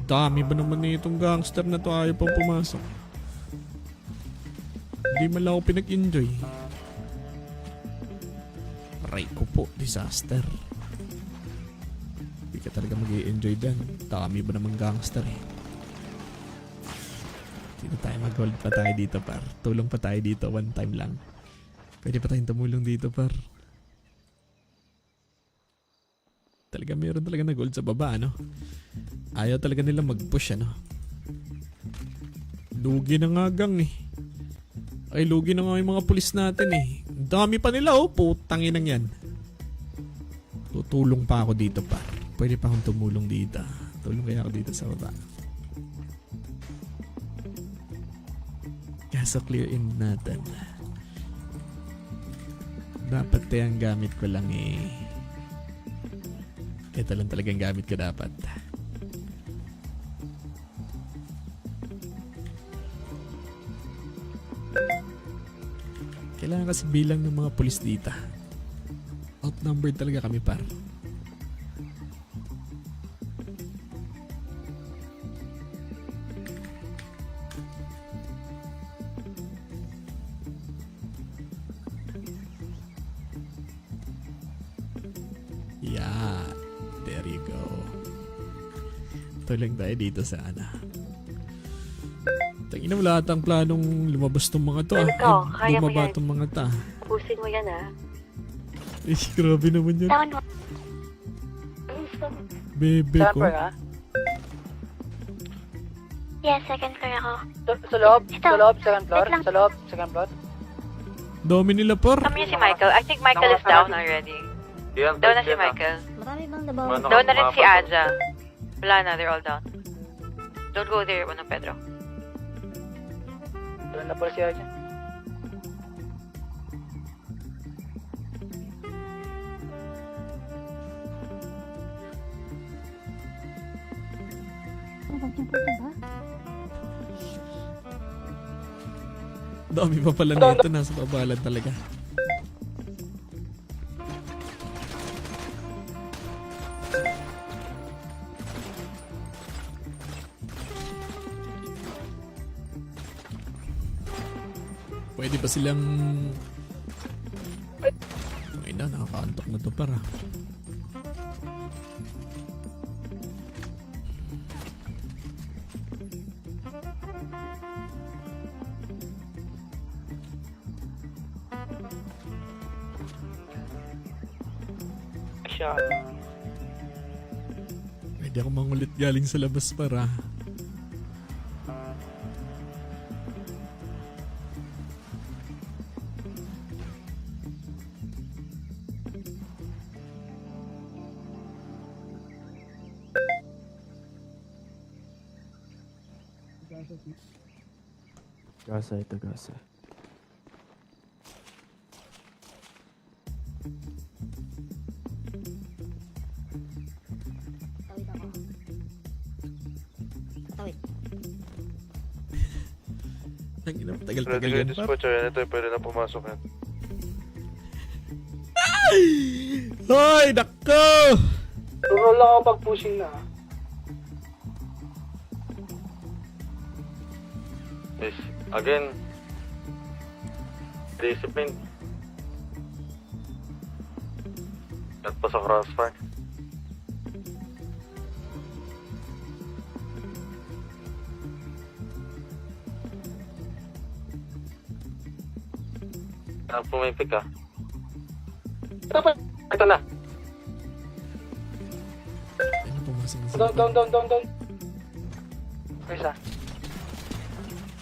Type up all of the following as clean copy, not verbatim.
Dami ba naman na itong gangster na to, ayaw pang pumasok. Hindi man lang ako pinag-enjoy. Aray ko po, disaster. Hindi ka talaga mag-i-enjoy dyan. Dami ba naman gangster eh. Dito tayo mag-hold pa tayo dito par. Tulong pa tayo dito, one time lang. Pwede pa tayong tumulong dito par. Talaga meron talaga nag-hold sa baba, ano? Ayaw talaga nila mag-push, ano? Lugi na nga gang eh. Ay, lugi na nga yung mga pulis natin eh. Ang dami pa nila oh, putangin nang yan. Tutulong pa ako dito par. Pwede pa akong tumulong dito. Tulong kaya ako dito sa baba. Kaso clear in natin. Dapat yung gamit ko lang eh. Ito lang talagang gamit ko dapat. Kailangan kasi bilang ng mga pulis dito. Outnumbered talaga kami par. Yeah, there you go. Tulang tayo dito sa ana. Tangina, wala atang planong lumabas tong mga to. Lumaba tong mga ta. Pusin mo yan Eh, grabe naman yan. Bebe ko. Yes, second floor ako. Sa loob, second floor. Sa loob, second floor. Dami nila par. Kami si Michael. I think Michael is down already. Down na si Michael. Marami bang nabawa? Down na rin si Aja. Wala na, they're all down. Don't go there, Pedro. Doon na pala siya dyan. Dami pa pala nito. Nasa babalan talaga. Pwede ba silang... Ay na, nakakaantok na to para. Pwede ako mangulit galing sa labas para. Gasa ito, gasa. Tawid ako. Tawid. Tangina, tagal-tagal yan par. Ito pwede na pumasok yan. Hoy, nako! Roll lang ako pag pushing na. Yes. Again, discipline. At pa sa crossfire. Pumipik ka. Ito na. Ano pumasok na sila? Down. Isa.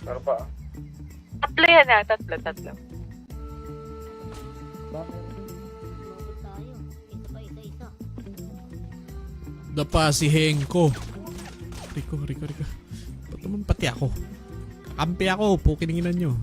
Pero pa. Tatlo yan na, tatlo. Mabot tayo. Ito pa isa-isa. Dapa si Henko. Riko. Ba't naman pati ako? Kakampi ako, pukininginan nyo.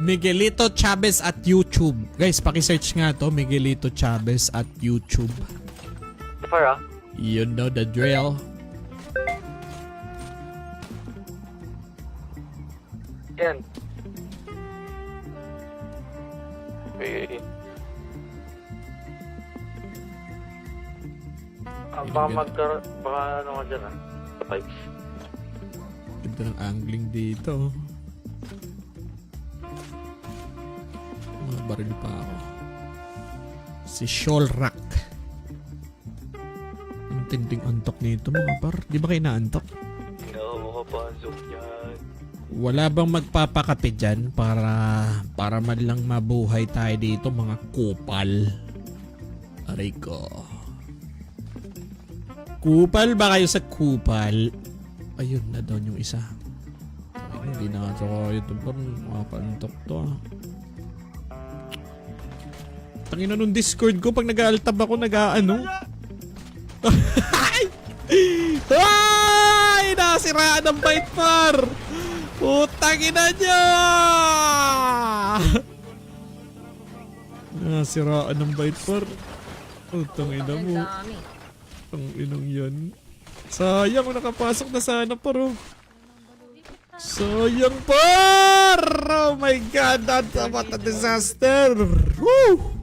Miguelito Chavez at YouTube. Guys, paki-search nga to, Miguelito Chavez at YouTube. Far ah. You know the drill. yan. Okay. Baka ano ka dyan sa pipes. Ganda ng angling dito. Mga baril pa ako. Si Sholrak. Ang tinding antok nito mga par. Di ba kayo naantok? Hindi ako makapasok yan. Wala bang magpapakape dyan para man lang mabuhay tayo dito mga kupal? Aray ko. Kupal ba kayo sa kupal? Ayun na doon yung isa. Ay, hindi na ito ko ito pa. Makapantok to ah. Tangina nung Discord ko pag nag-aaltab ako nag-ano. Ay! Nasiraan ang bite par! Putang ina niya! Nasiraan ng bite par. Putang ina mo. Ang inong yan. Sayang, nakapasok na sana par. Sayang par! Oh my god, that's what a disaster! Woo!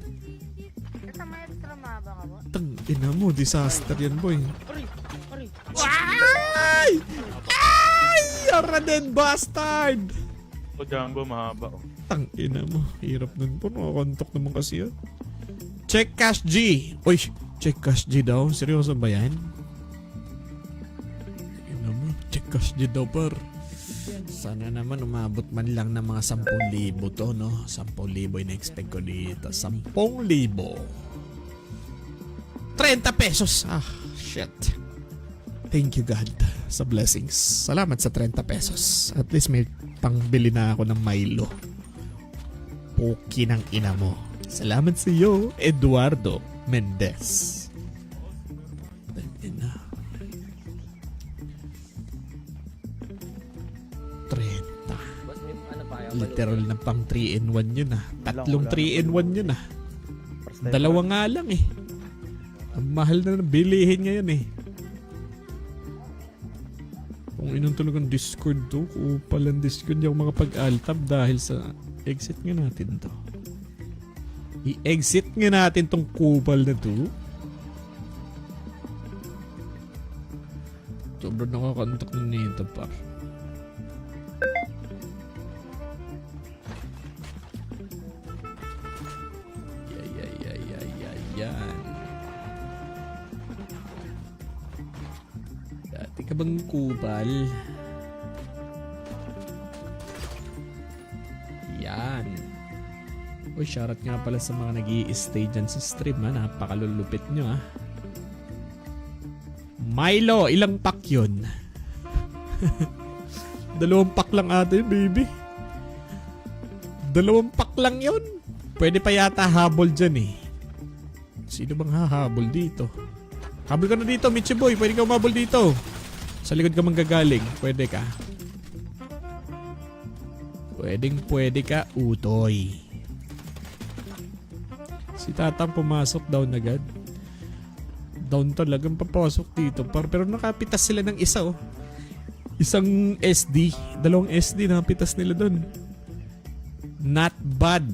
Tang ina mo, disaster yan boy. Ay! Ay! You're a dead bastard! O Django, mahaba. Tang ina mo, hirap nun po. Nakakontok naman kasi yan. Check Cash G. Uy, check Cash G daw. Seryoso ba yan? Ina mo, check Cash G daw par. Sana naman umabot man lang ng mga 10,000 to, no? 10,000 in-expect ko dito. 10,000. 30 pesos. Ah, shit. Thank you God sa blessings. Salamat sa 30 pesos. At least may pangbili na ako ng Milo. Puki ng ina mo. Salamat sa iyo, Eduardo Mendez. Ina. 30. Literal na pang 3-in-1 yun ah. Tatlong 3-in-1 yun ah. Dalawa nga lang eh. Ang mahal na bilihin ngayon eh. Kung inong talagang Discord to, kupal ang Discord, hindi ako makapag-altab dahil sa exit nga natin to. I-exit nga natin tong kupal na to. Sobrang nakakantok na nito pa. Yan. Dati ka bang kupal? Yan. Uy, shoutout nga pala sa mga nag-i-stay dyan sa stream ha. Napakalulupit nyo ha. Milo, ilang pack yun? 2 pack lang ata yun, baby. 2 pack lang yun. Pwede pa yata habol dyan eh. Sino bang hahabol dito? Habol ka na dito, Michi Boy. Pwede ka umabol dito. Sa likod ka manggagaling. Pwede ka. Pwede ka, utoy. Si Tatang pumasok down agad. Down talagang papasok dito. Pero nakapitas sila ng isa oh. Isang SD. 2 SD nakapitas nila doon. Not bad.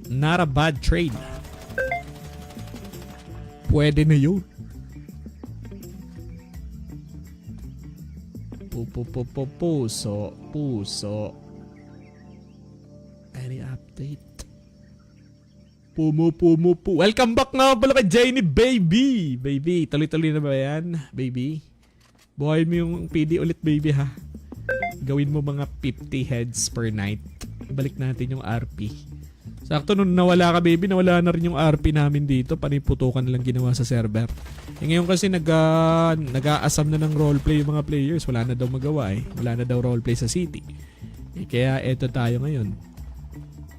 Not a bad trade. Pwede na yun. Puso. Any update? Pumo. Welcome back nga pala kay Jenny, baby. Baby, tuloy-tuloy na ba yan? Baby. Buhayin mo yung PD ulit, baby ha. Gawin mo mga 50 heads per night. Balik natin yung RP. Sakto nung nawala ka, baby, nawala na rin yung RP namin dito. Paniputukan lang ginawa sa server. E ngayon kasi nag-a-asam na ng roleplay yung mga players. Wala na daw magawa eh. Wala na daw roleplay sa city. E kaya eto tayo ngayon.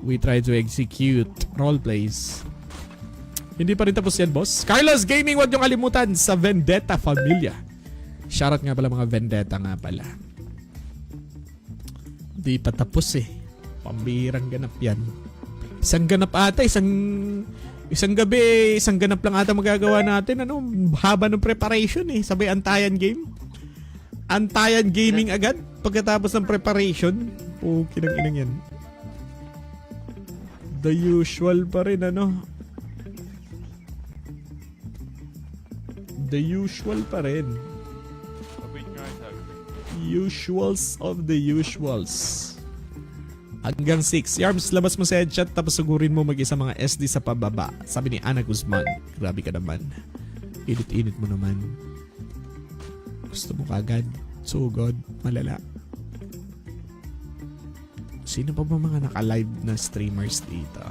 We try to execute roleplays. Hindi pa rin tapos yan, boss. Carlos Gaming, huwag niyong kalimutan sa Vendetta Familia. Shoutout nga pala mga Vendetta nga pala. Di pa tapos eh. Pambihirang ganap yan. Isang ganap ata, isang gabi, isang ganap lang ata magagawa natin. Ano, haba ng preparation eh. Sabay antayan game. Antayan gaming agad pagkatapos ng preparation. Okay ng inang yan. The usual pa rin, ano? The usual pa rin. Wait nga, sabi. Usuals of the usuals. Hanggang 6. Yarms, labas mo sa headshot tapos sugurin mo mag-isa mga SD sa pababa. Sabi ni Ana Guzman. Grabe ka naman. Init-init mo naman. Gusto mo kagad. Sugod. Malala. Sino pa ba mga naka-live na streamers dito?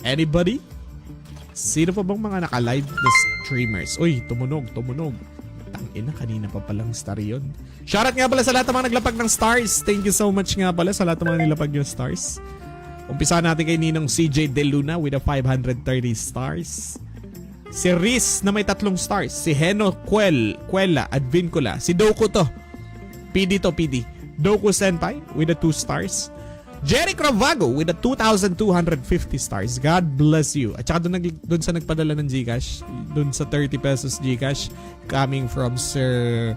Anybody? Sino pa bang mga naka-live na streamers? Uy, tumunog. Tangina, kanina pa palang star yun. Shoutout nga pala sa lahat ng mga naglapag ng stars. Thank you so much nga pala sa lahat ng mga nilapag yung stars. Umpisa natin kay Ninong CJ De Luna with a 530 stars. Si Riz na may 3 stars. Si Heno Cuela Advincula. Si Doku to. PD. Doku Senpai with a 2 stars. Jerry Cravago with a 2,250 stars. God bless you. At saka doon sa nagpadala ng Gcash, doon sa 30 pesos Gcash coming from Sir,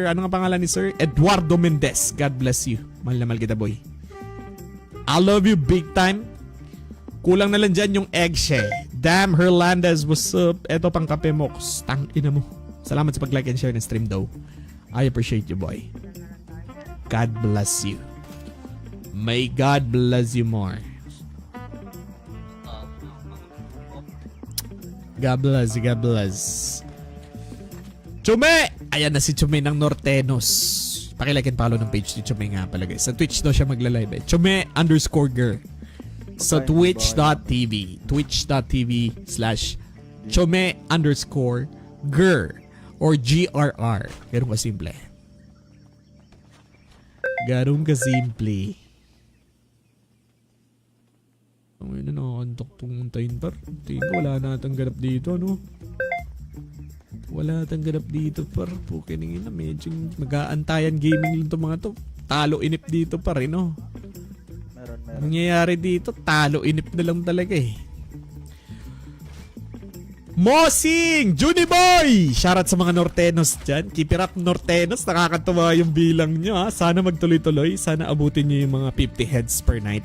ano nga pangalan ni Sir? Eduardo Mendez. God bless you. Mahal na mahal kita, boy. I love you big time. Kulang na lang dyan yung eggshell. Damn, Herlandez, what's up? Eto pang kape mo. Tang ina mo. Salamat sa pag-like and share ng stream daw. I appreciate you, boy. God bless you. May God bless you more. God bless. Chume! Ayan na si Chume ng Nortenos. Pakilike and follow ng page ni Chume nga pala guys. Sa Twitch daw siya magla-live eh. Chume_ger. Sa twitch.tv. Twitch.tv/Chume_ger or GRR. Ganun ka simple. Ganun ka simple. Ang ina, nakakantok tong tayin par. Tingin ko wala natang ganap dito, no? Wala natang ganap dito par. Pukining ina, medyo mag-aantayan gaming lang to mga to. Talo inip dito par, no? Meron. Nangyayari dito, talo inip na lang talaga eh. Mosing! Juniboy! Shoutout sa mga Nortenos dyan. Keep it up, Nortenos. Nakakatuwa yung bilang nyo ha. Sana magtuloy-tuloy. Sana abutin nyo yung mga 50 heads per night.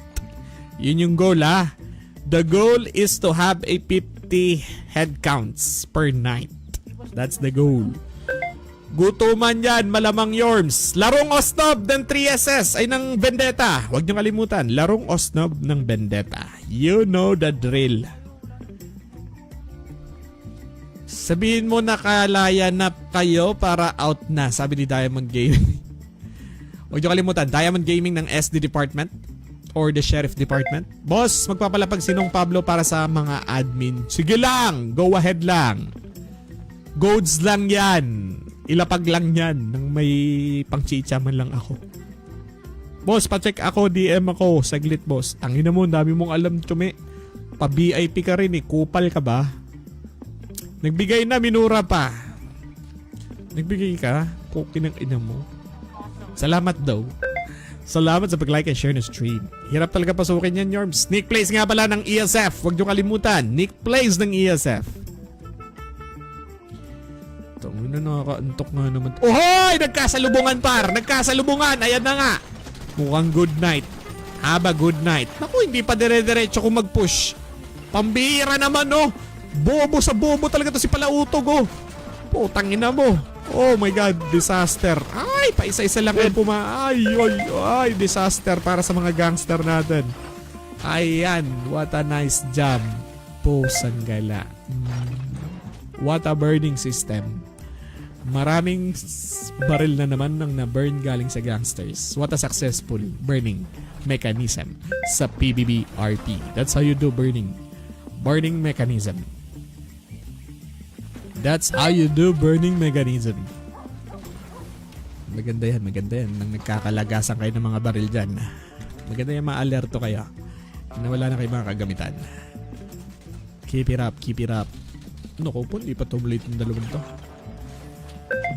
Yun yung goal ha. The goal is to have a 50 head counts per night. That's the goal. Gutuman yan, malamang Yorms. Larong Osnob ng 3SS ay ng Vendetta. Huwag nyo kalimutan. Larong Osnob ng Vendetta. You know the drill. Sabihin mo nakalaya na kayo para out na, sabi ni Diamond Gaming. Huwag nyo kalimutan, Diamond Gaming ng SD Department or the Sheriff Department. Boss, magpapalapag sinong Pablo para sa mga admin. Sige lang, go ahead lang. Goads lang yan. Ilapag lang yan nang may pangchicha man lang ako. Boss, pacheck ako, DM ako. Saglit, boss. Tangina mo, dami mong alam, Chume. Pa-VIP ka rin eh. Kupal ka ba? Nagbigay na, minura pa. Nagbigay ka? Puki ng ina mo. Salamat daw. Salamat sa pag-like and share ng stream. Hirap talaga pasukin yan, Yorms. Nick Plays nga pala ng ESF. Huwag nyo kalimutan. Nick Plays ng ESF. Tangin na, nakakaantok nga naman. Ohoy! Nagkasalubungan par! Nagkasalubungan! Ayan na nga. Mukhang good night. Haba good night. Naku, hindi pa dire-diretso kung mag-push. Pambihira naman, no? Bobo sa bobo talaga to si Palautog, oh. Putang ina mo. Oh my God, disaster. Ay, paisa-isa lang yan ay, disaster para sa mga gangster natin. Ayan, what a nice job. Pusang gala. What a burning system. Maraming baril na naman nang na-burn galing sa gangsters. What a successful burning mechanism sa PBBRP. That's how you do burning. Burning mechanism. That's how you do burning mechanism. Maganda yan. Nang nagkakalagasan kayo ng mga baril dyan. Maganda yan, ma-alerto kayo. Na wala na kayo mga kagamitan. Keep it up. Ano ko po, hindi pa tumulit yung dalawang to.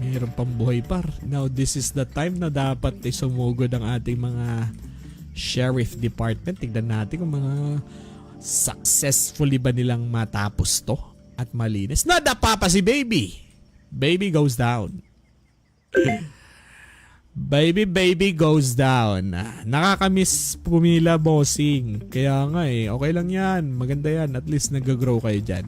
Mayroon pang buhay par. Now, this is the time na dapat sumugod ang ating mga sheriff department. Tignan natin kung mga successfully ba nilang matapos to at malinis. Nadapa pa si Baby. Baby goes down. Baby goes down. Nakakamiss pumila, bossing. Kaya nga okay lang yan. Maganda yan. At least nag-grow kayo dyan.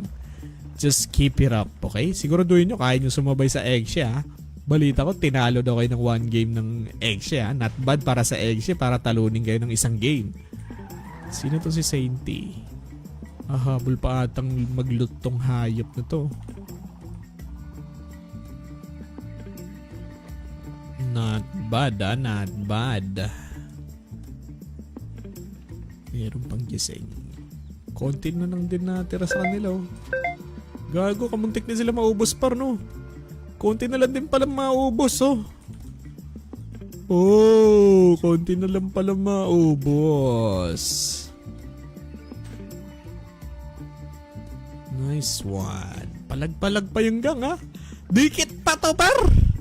Just keep it up, okay? Siguraduhin nyo, kaya nyo sumabay sa Eggshe, ha? Balita ko, tinalo daw kayo ng 1 game ng Eggshe, ha? Not bad para sa Eggshe, para talunin kayo ng isang game. Sino to si Sainty? Habol pa atang maglutong hayop na to. Not bad, not bad. Meron pang gising. Konti na lang din natira sa kanila, oh. Gago, kamuntik na sila maubos par, no? Konti na lang din pala maubos, oh. Oh, konti na lang pala maubos. Nice one. Palag-palag pa yung gang, ha? Dikit pa to, par!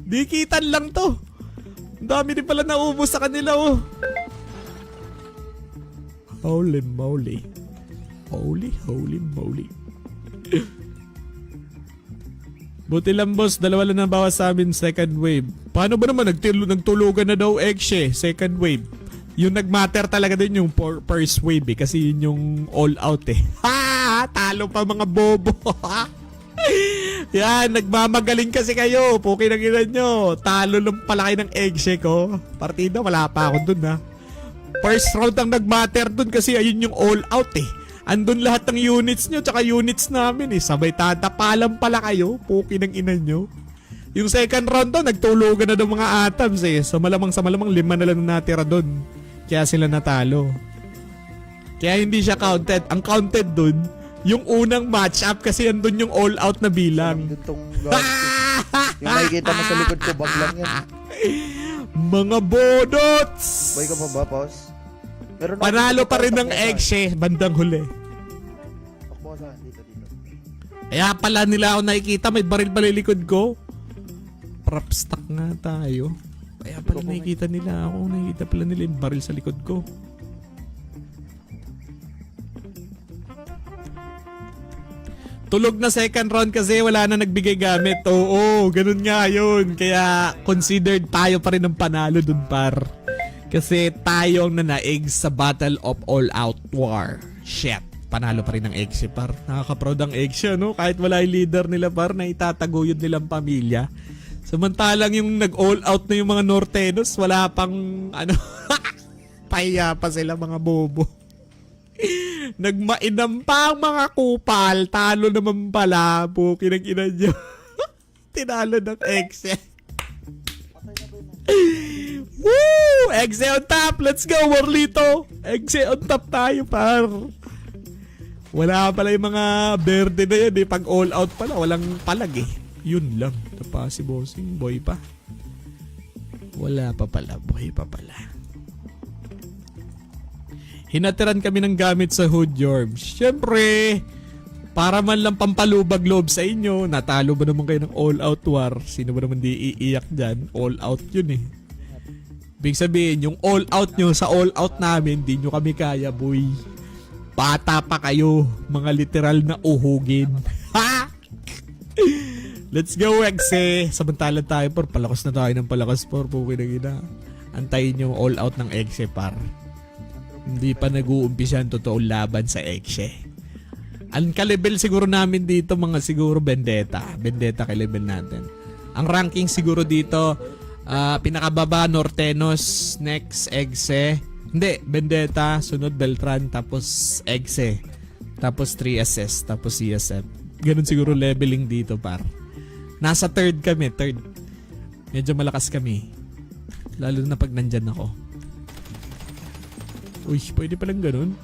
Dikitan lang to. Ang dami din pala naubos sa kanila, oh. Holy moly. Holy moly. Buti lang, boss, 2 lang na bawas sa amin second wave. Paano ba naman nagtulugan na daw Eggshe second wave? Yung nagmatter talaga din yung first wave, kasi yun yung all out, eh. Ha! Talo pa mga bobo. Yan, nagmamagaling kasi kayo. Puki ng ina nyo. Talo lang pala kayo ng Eggshe ko. Partida, wala pa ako dun, ha. First round ang nagmatter dun kasi ayun yung all out, eh. Andun lahat ng units nyo tsaka units namin, eh. Sabay tatapalan pala kayo. Puki ng ina nyo. Yung second round to, nagtulugan na ng mga atoms, eh. Sa malamang 5 na lang natira dun. Kaya sila natalo. Kaya hindi siya counted. Ang counted dun, yung unang match-up kasi andun yung all-out na bilang. Yung nakikita mo sa likod ko, bag lang yan. Mga bodots! Boy ka pa ba, Paus? Panalo pa rin ng Eggshe bandang huli. Takbo ka saan? Dito. Kaya pala nila ako nakikita, may baril pala yung likod ko. Prop stock nga tayo. Kaya pala nakikita nila ako. Nakikita pala nila yung baril sa likod ko. Tulog na second round kasi wala na nagbigay gamit. Oo, ganun nga yun. Kaya considered tayo pa rin ng panalo dun, par. Kasi tayo ang nanaig sa Battle of All Out War. Shit, panalo pa rin ng Eggshe, par. Nakaka-proud ang Eggshe, no? Kahit wala yung leader nila, par, na itataguyod nilang pamilya. Samantalang yung nag-all out na yung mga Nortenos, wala pang, pahiya pa sila, mga bobo. Nagmainam pa ang mga kupal. Talo naman pala. Puki ng ina nyo. Tinalo ng Eggshe. Woo! Eggshe on top. Let's go, Warlito. Eggshe on top tayo, par. Wala pala yung mga berde na yan, eh. Pag all out pala, walang palag, eh. Yun lang. Ito pa si bossing. Boy pa. Wala pa pala. Boy pa pala. Hinatiran kami ng gamit sa Hood Yorm. Siyempre, para man lang pampalubag loob sa inyo, natalo ba naman kayo ng all-out war? Sino ba naman di iiyak dyan? All-out yun, eh. Ibig sabihin, yung all-out nyo sa all-out namin, di nyo kami kaya, boy. Bata pa kayo, mga literal na uhugin. Ha? Let's go, Eggshe. Samantalan tayo, par. Palakas na tayo ng palakas, par. Puki na gina. Antayin yung all-out ng Eggshe, par. Hindi pa nag-uumpisa ang totoong laban sa Eggshe. Ang ka-level siguro namin dito, mga siguro Vendetta. Vendetta ka-level natin. Ang ranking siguro dito, pinakababa Nortenos, next Eggshe. Hindi, Vendetta, sunod Beltran, tapos Eggshe. Tapos 3SS, tapos CSF. Ganun siguro leveling dito, par. Nasa third kami, third. Medyo malakas kami. Lalo na pag nandyan ako. Uy, pwede palang ganun.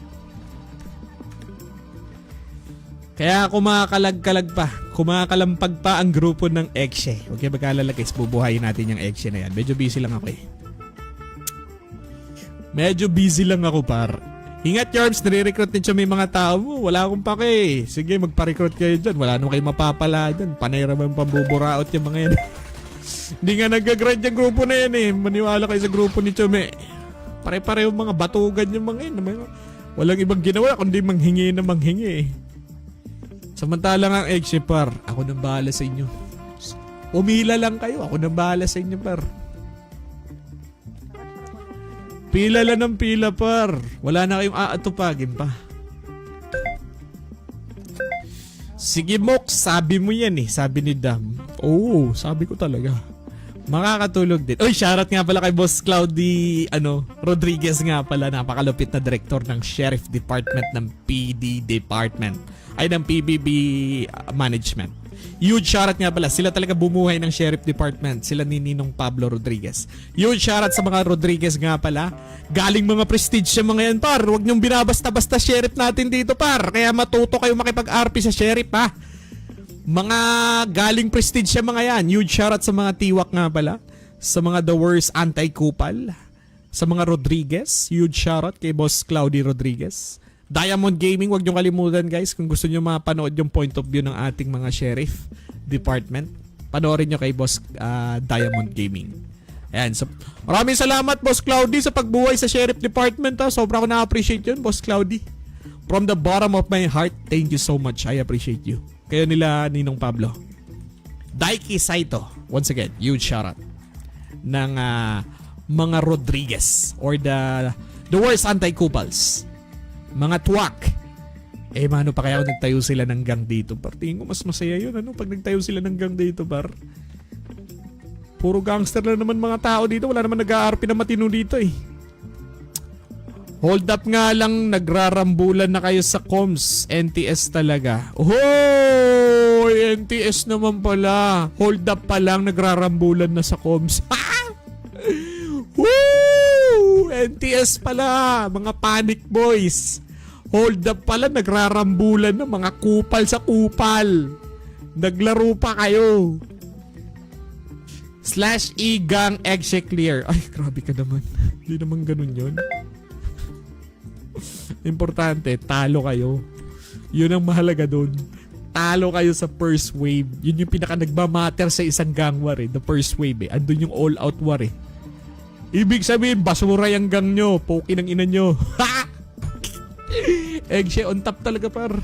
Kaya kumakalag-kalag pa. Kumakalampag pa ang grupo ng Eggshe. Huwag kayo mag-alala guys, bubuhayin natin yung Eggshe na yan. Medyo busy lang ako, eh. Medyo busy lang ako, par. Ingat, Yorms, nare-recruit din siya may mga tao mo. Wala akong pake. Sige, magpa-recruit kayo dyan. Wala naman kayo mapapala dyan. Panay naman pambuburaot yung mga yan. Hindi nga nag-grind yung grupo na yan, eh. Maniwala kayo sa grupo ni Chome. Pare-pareho mga batugan yung mga yun. Walang ibang ginawa kundi manghingi na manghingi, eh. Samantalang ang Eggshe, par, ako nang bahala sa inyo. Umila lang kayo, ako nang bahala sa inyo, par. Pila lang ng pila, par. Wala na kayong aatupagin pa. Sige, Mok, sabi mo yan eh. Sabi ni Dam. Oo, sabi ko talaga. Makakatulog din. Uy, shoutout nga pala kay Boss Cloudy Rodriguez nga pala. Napakalupit na director ng Sheriff Department ng PD Department. Ay, ng PBB Management. Huge shoutout nga pala. Sila talaga bumuhay ng Sheriff Department. Sila ni Ninong Pablo Rodriguez. Huge shoutout sa mga Rodriguez nga pala. Galing mga prestige sa mga yan, par. Huwag niyong binabasta-basta sheriff natin dito, par. Kaya matuto kayo makipag-RP sa sheriff, ha. Mga galing prestige sa mga yan. Huge shoutout sa mga tiwak nga pala. Sa mga the worst anti-kupal. Sa mga Rodriguez. Huge shoutout kay Boss Cloudy Rodriguez. Diamond Gaming, wag niyo kalimutan guys kung gusto niyo mapanood yung point of view ng ating mga sheriff department. Panoorin niyo kay Boss Diamond Gaming. Ayan, so maraming salamat Boss Cloudy sa pagbuhay sa sheriff department. Sobra ko na-appreciate yun, Boss Cloudy. From the bottom of my heart, thank you so much. I appreciate you. Kayo nila Ninong Pablo. Daiki Saito, once again, huge shoutout ng mga Rodriguez or the worst anti-kupals. Mga twak. Mano pa kaya kung nagtayo sila ng gang dito, par? Tingin ko mas masaya yun, pag nagtayo sila ng gang dito, par. Puro gangster lang naman mga tao dito. Wala naman nag-aarpi na matino dito eh. Hold up nga lang, nagrarambulan na kayo sa comms. NTS talaga. Oh, NTS naman pala. Hold up pa lang, nagrarambulan na sa comms. Woo! NTS pala, mga panic boys. Hold up pala, nagrarambulan na mga kupal sa kupal. Naglaro pa kayo. /e gang eggshe clear. Ay, grabe ka naman. Hindi naman ganun yun. Importante, talo kayo. Yun ang mahalaga dun. Talo kayo sa first wave. Yun yung pinaka nagmamatter sa isang gang war eh. The first wave eh. Andun yung all out war eh. Ibig sabihin, basura yung gang nyo. Poki ng ina nyo. Ha! Eggshe on top talaga par.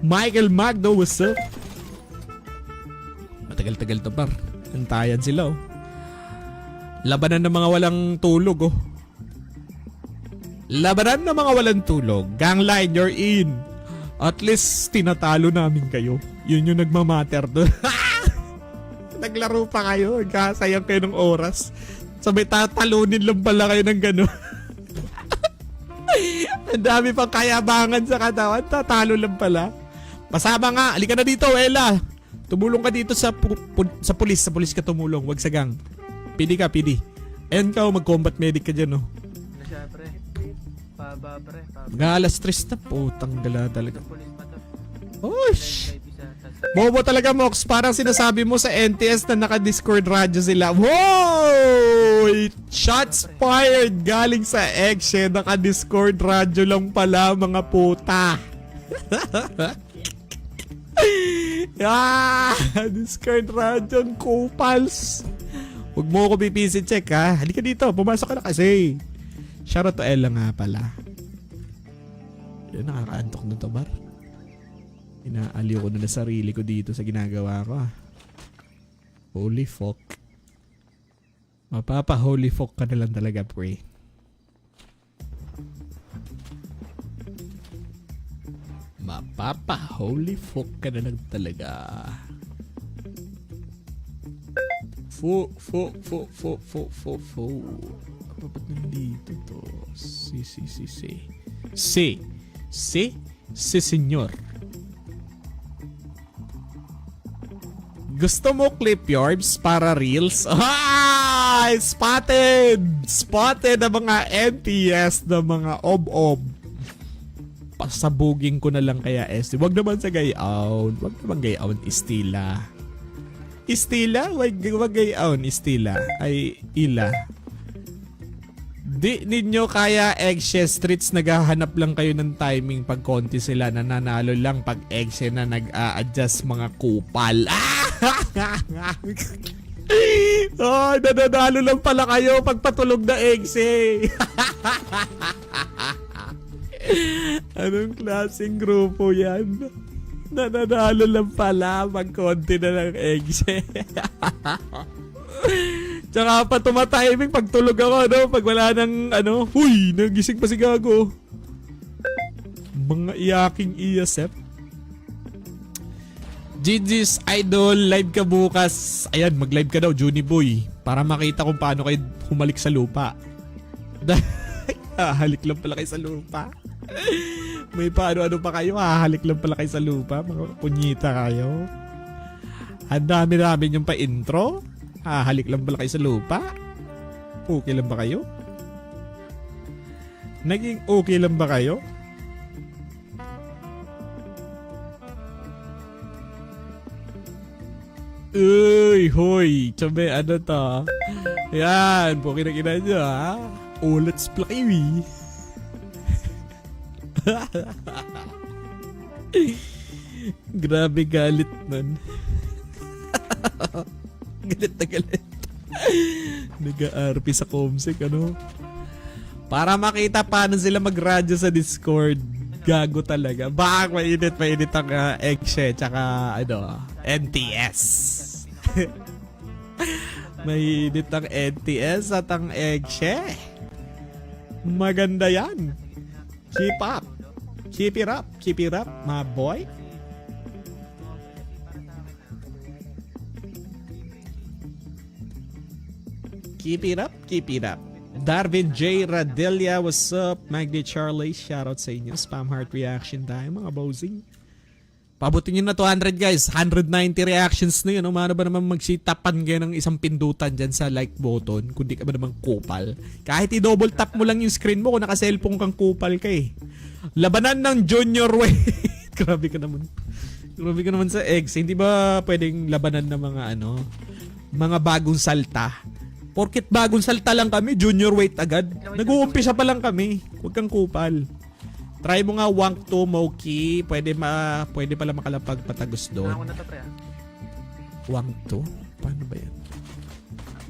Michael Magdo, what's up? Matagal-tagal to par. Antayan sila oh. Labanan ng mga walang tulog oh. Labanan ng mga walang tulog. Gang line, you're in. At least tinatalo namin kayo. Yun yung nagmamatter doon. Naglaro pa kayo. Nagkasayang kayo ng oras. Sabay tatalunin lang pala kayo ng gano'n. Ang dami pang kayabangan sa katawan. Tatalo lang pala. Pasama nga. Halika na dito, Ella. Tumulong ka dito sa pulis. Sa pulis ka tumulong. Wag sa gang. PD ka, PD. Ayan ka, mag-combat medic ka dyan, oh. Siya, pre. Paba, pre. Mga alas 3 na. Putang gala talaga. Pulis pa to. Osh! Bobo talaga, Mox. Parang sinasabi mo sa NTS na naka-Discord radyo sila. Wow! Shots fired galing sa Eggshe. Naka-Discord radyo lang pala, mga puta. Discord radyo ang kupals. Huwag mo ako pipisi check ha. Halika dito, pumasok ka na kasi. Shoutout to Ella nga pala. Yan, nakakaantok na to, bar. Inaaliw ko na sarili ko dito sa ginagawa ko. Holy fuck. Mapapa holy fuck ka na lang talaga, pre. Mapapa holy fuck ka na lang talaga. Fu. Apa ba't nandito to? Si senyor. Gusto mo clip yarbs para reels? Ah! Spotted! Spotted ang mga NTS na mga ob-ob. Pasabugin ko na lang kaya SD. Wag naman sa gayaon. Wag naman gayaon, Istila. Istila? Wag gayaon, Istila. Ay, Ila. Di ninyo kaya Eggshe Streets, naghahanap lang kayo ng timing pag konti sila, nananalo lang pag Eggshe na nag-a-adjust mga kupal. Oh, nananalo lang pala kayo pag patulog na Eggshe. Anong klaseng grupo yan? Nananalo lang pala pag konti na ng Eggshe. Tsaka pa tumatiming pag tulog ako, no? Pag wala nang, ano, huy, nagising pa si Gago. Mga iyaking iyasep. GG's Idol, live ka bukas. Ayan, mag-live ka daw, Juni Boy. Para makita kung paano kayo humalik sa lupa. Halik lang pala kayo sa lupa. May paano-ano pa kayo, hahalik lang pala kayo sa lupa. Mga punyita kayo. Ang dami-dami yung pa-intro. Hahalik lang pala kayo sa lupa. Okay lang ba kayo? Naging okay lang ba kayo? Uy, hoy. Tsabe, ano to? Yan, pukin na kina nyo, ha? Oh, let's play, we. Grabe galit nun. Galit na galit. Nag-RP sa Comsec, ano? Para makita paano sila mag-radyo sa Discord. Gago talaga. Baka mainit ang Eggshare tsaka ano, NTS. Mainit ang NTS at ang Eggshare. Maganda yan. Keep up. Keep it up. Keep it up, my boy. Keep it up. Keep it up. Darvin J. Radelia, what's up? Magdi Charlie, shoutout sa inyo. Spam heart reaction tayo, mga bozing. Pabutin nyo na 200 guys. 190 reactions na yun. Umano ba naman magsitapan kayo ng isang pindutan dyan sa like button? Kundi ka ba naman kupal? Kahit i-double tap mo lang yung screen mo kung naka-cellphone kang kupal ka eh. Labanan ng junior weight. Grabe ka naman. Grabe ka naman sa eggs. Hindi ba pwedeng labanan ng mga ano? Mga bagong salta? Porket bagong salta lang kami, junior weight agad. Nag-uumpisa pa lang kami. Huwag kang kupal. Try mo nga Wank 2 Moki. Pwede pala makalapag patagos doon. Wank 2? Paano ba yan?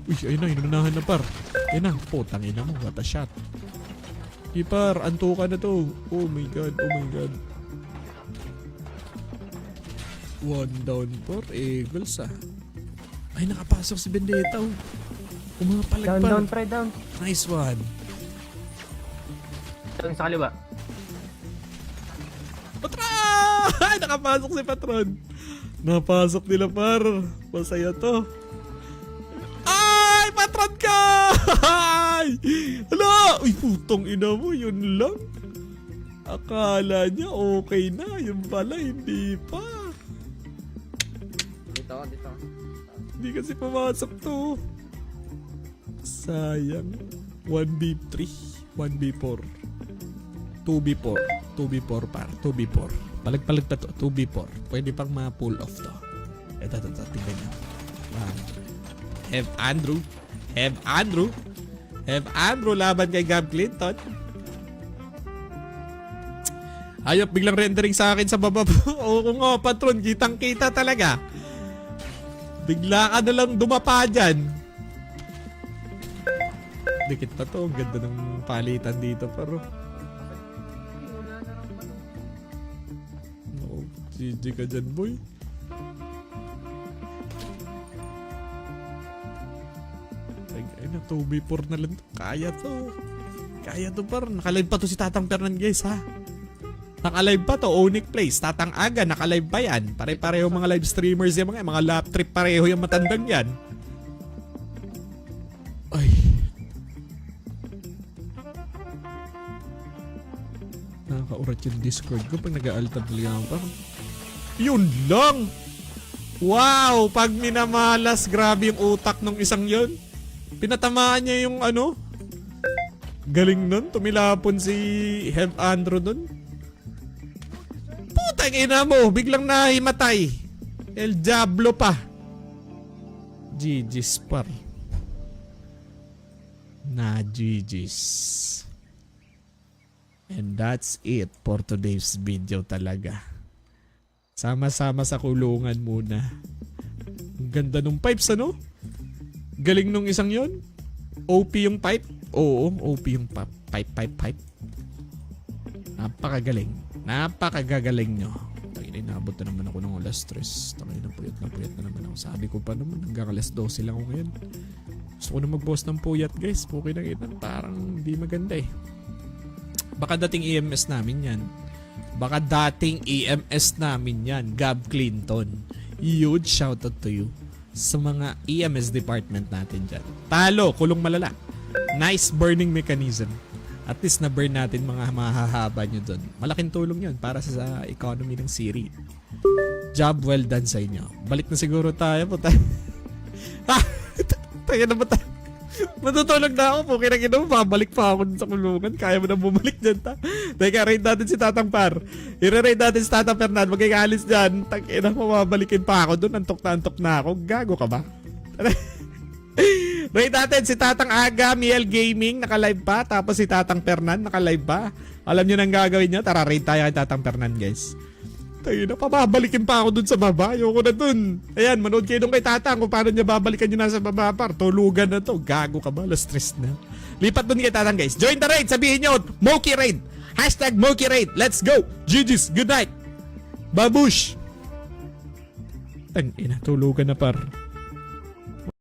Uy, ayun na, inunahan na par. Ayun na, putang ina mo, what a shot. Par, antukan na to. Oh my god, oh my god. One down for Eagles ah. Ay, nakapasok si Vendetta oh. Umapalag pa. Down, pre, down. Nice one. Down sa kaliwa. Patron! Ay, nakapasok si Patron. Napasok nila par. Masaya to. Ay, Patron ka! Ay! Hala! Uy, putong ina mo. Yun lang. Akala niya okay na. Yun pala, hindi pa. Dito. Hindi kasi pumasok to. Sayang. 1v3, 1v4, 2v4, 2v4 par, 2v4. Palag-palag pa to, 2v4. Pwede pang ma-pull off to. Ito, tingnan nyo. Have Andrew laban kay Gab Clinton. Ayop, biglang rendering sa akin sa baba. Oo nga, Patron, kitang-kita talaga. Bigla ka na lang dumapa dyan. Dikit pa to. Ang ganda ng palitan dito pero. No, GG ka dyan boy. Ay na, 2v4 na lang to. Kaya to par. Nakalive pa to si Tatang Fernandez ha. Nakalive pa to. Onic Place. Tatang Aga. Nakalive pa yan. Pare-pareho mga live streamers yan. Mga lap trip pareho yung matandang yan. Ay. Nakaka-urat yung Discord ko pag nag-aaltab talaga ako. Parang, yun lang! Wow! Pag minamalas, grabe yung utak ng isang yun. Pinatamaan niya yung ano. Galing nun. Tumilapon si Hev Andrew nun. Putang ina mo! Biglang nahimatay. El Diablo pa. GG's par. Na GG's. And that's it for today's video talaga. Sama-sama sa kulungan muna. Ang ganda nung pipes ano? Galing nung isang yon. OP yung pipe? Oo, OP yung pipe. Napakagaling. Napakagagaling nyo. Tangina, Inabot na naman ako ng alas 3. Tangay na puyat na naman ako. Sabi ko pa naman, hanggang alas 12 lang ako ngayon. Gusto ko na mag-boss ng puyat guys. Puki na kita. Parang hindi maganda eh. Baka dating EMS namin yan. Gab Clinton. Huge shoutout to you sa mga EMS department natin dyan. Talo, kulong malala. Nice burning mechanism. At least na-burn natin mga mahahaba nyo dun. Malaking tulong yun para sa economy ng Siri. Job well done sa inyo. Balik na siguro tayo po tayo. Tayo na ba tayo? Matutulog na ako po. Kinagina mo, babalik pa ako dun sa kulungan. Kaya mo na bumalik dyan ta. Teka, raid natin si Tatang Par. I-raid natin si Tatang Fernand. Magkikaalis dyan. Tangina mo, babalikin pa ako dun. Antok na ako. Gago ka ba? Raid natin si Tatang Aga, Miel Gaming, naka-live pa. Tapos si Tatang Fernand, naka-live pa. Alam nyo nang gagawin nyo? Tara, raid tayo kay Tatang Fernand, guys. Tayo na, pababalikin pa ako dun sa baba. Ayoko na dun. Ayan, manood kayo dun kay Tatang kung paano niya babalikan nyo nasa baba. Par, tulugan na to. Gago ka ba? Stress na. Lipat dun kay Tatang, guys. Join the raid. Sabihin nyo, Moki Raid. Hashtag Moki Raid. Let's go. GG's. Good night. Babush. Tangina, tulugan na par.